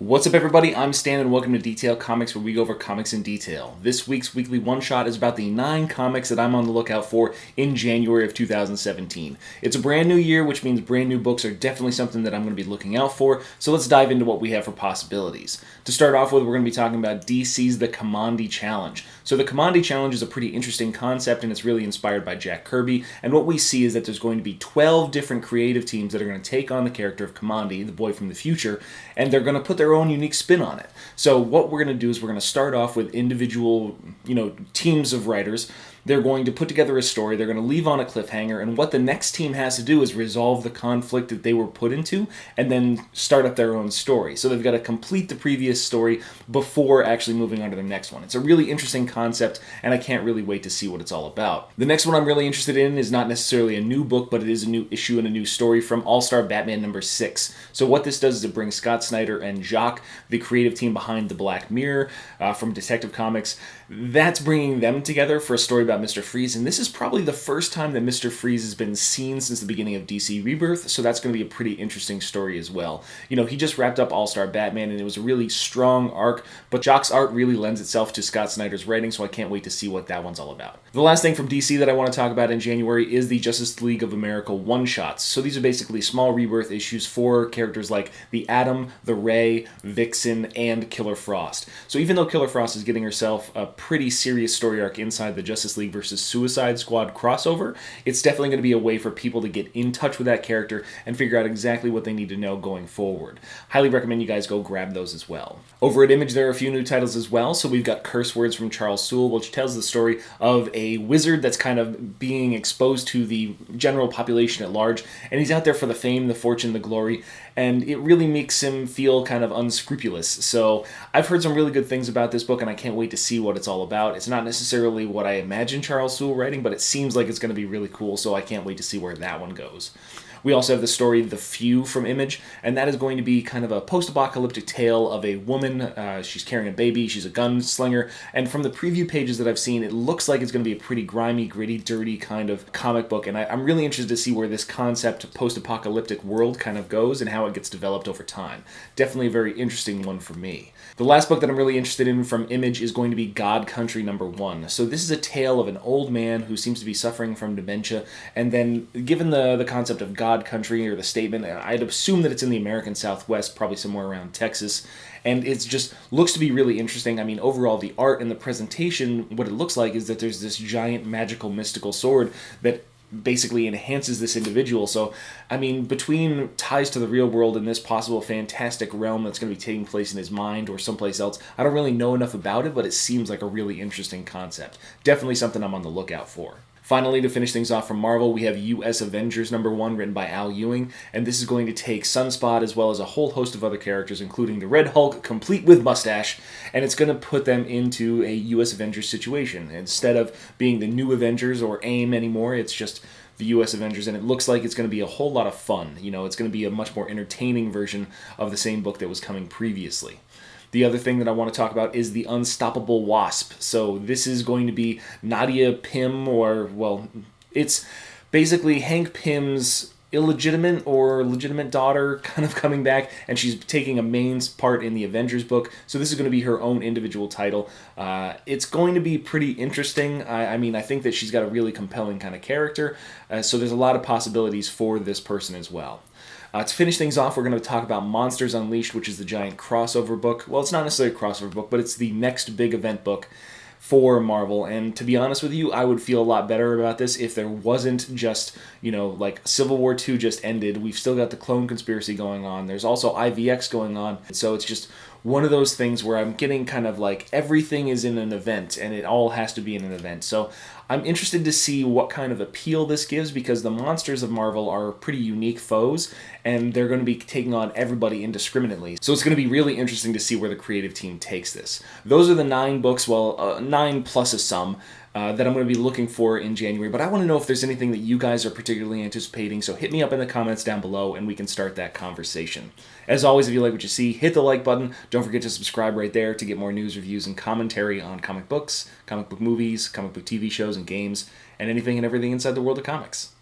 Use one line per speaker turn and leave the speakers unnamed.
What's up, everybody? I'm Stan, and welcome to Detail Comics, where we go over comics in detail. This week's weekly one-shot is about the 9 comics that I'm on the lookout for in January of 2017. It's a brand new year, which means brand new books are definitely something that I'm going to be looking out for, so let's dive into what we have for possibilities. To start off with, we're going to be talking about DC's The Kamandi Challenge. So the Kamandi Challenge is a pretty interesting concept, and it's really inspired by Jack Kirby, and what we see is that there's going to be 12 different creative teams that are going to take on the character of Kamandi, the boy from the future, and they're going to put their own unique spin on it. So what we're going to do is we're going to start off with individual, teams of writers. They're going to put together a story, they're going to leave on a cliffhanger, and what the next team has to do is resolve the conflict that they were put into, and then start up their own story. So they've got to complete the previous story before actually moving on to their next one. It's a really interesting concept, and I can't really wait to see what it's all about. The next one I'm really interested in is not necessarily a new book, but it is a new issue and a new story from All-Star Batman number 6. So what this does is it brings Scott Snyder and Jacques, the creative team behind The Black Mirror from Detective Comics, that's bringing them together for a story about Mr. Freeze, and this is probably the first time that Mr. Freeze has been seen since the beginning of DC Rebirth, so that's going to be a pretty interesting story as well. He just wrapped up All-Star Batman, and it was a really strong arc, but Jacques' art really lends itself to Scott Snyder's writing, so I can't wait to see what that one's all about. The last thing from DC that I want to talk about in January is the Justice League of America one-shots. So these are basically small Rebirth issues for characters like the Atom, the Ray, Vixen, and Killer Frost. So even though Killer Frost is getting herself a pretty serious story arc inside the Justice League versus Suicide Squad crossover, it's definitely going to be a way for people to get in touch with that character and figure out exactly what they need to know going forward. Highly recommend you guys go grab those as well. Over at Image, there are a few new titles as well. So we've got Curse Words from Charles Soule, which tells the story of a wizard that's kind of being exposed to the general population at large, and he's out there for the fame, the fortune, the glory, and it really makes him feel kind of unscrupulous. So I've heard some really good things about this book, and I can't wait to see what it's all about. It's not necessarily what I imagine Charles Soule writing, but it seems like it's going to be really cool, so I can't wait to see where that one goes. We also have the story The Few from Image, and that is going to be kind of a post-apocalyptic tale of a woman. She's carrying a baby, she's a gunslinger, and from the preview pages that I've seen, it looks like it's going to be a pretty grimy, gritty, dirty kind of comic book, and I'm really interested to see where this concept post-apocalyptic world kind of goes and how it gets developed over time. Definitely a very interesting one for me. The last book that I'm really interested in from Image is going to be God Country number 1. So this is a tale of an old man who seems to be suffering from dementia, and then given the concept of God Country, or the statement, I'd assume that it's in the American Southwest, probably somewhere around Texas, and it just looks to be really interesting. I mean, overall, the art and the presentation, what it looks like is that there's this giant magical mystical sword that basically enhances this individual. So, I mean, between ties to the real world and this possible fantastic realm that's going to be taking place in his mind or someplace else, I don't really know enough about it, but it seems like a really interesting concept. Definitely something I'm on the lookout for. Finally, to finish things off from Marvel, we have US Avengers number 1, written by Al Ewing, and this is going to take Sunspot as well as a whole host of other characters, including the Red Hulk, complete with mustache, and it's going to put them into a US Avengers situation. Instead of being the new Avengers or AIM anymore, it's just the US Avengers, and it looks like it's going to be a whole lot of fun. It's going to be a much more entertaining version of the same book that was coming previously. The other thing that I want to talk about is the Unstoppable Wasp. So this is going to be Nadia Pym, it's basically Hank Pym's illegitimate or legitimate daughter kind of coming back, and she's taking a main part in the Avengers book. So this is going to be her own individual title. It's going to be pretty interesting. I think that she's got a really compelling kind of character, so there's a lot of possibilities for this person as well. To finish things off, we're going to talk about Monsters Unleashed, which is the giant crossover book. Well, it's not necessarily a crossover book, but it's the next big event book for Marvel, and to be honest with you, I would feel a lot better about this if there wasn't just, like Civil War II just ended. We've still got the clone conspiracy going on. There's also IVX going on, so it's just one of those things where I'm getting kind of like everything is in an event, and it all has to be in an event. So I'm interested to see what kind of appeal this gives, because the monsters of Marvel are pretty unique foes, and they're going to be taking on everybody indiscriminately. So it's going to be really interesting to see where the creative team takes this. Those are the 9 books, 9 plus a sum, that I'm going to be looking for in January, but I want to know if there's anything that you guys are particularly anticipating, so hit me up in the comments down below and we can start that conversation. As always, if you like what you see, hit the like button. Don't forget to subscribe right there to get more news, reviews, and commentary on comic books, comic book movies, comic book TV shows and games, and anything and everything inside the world of comics.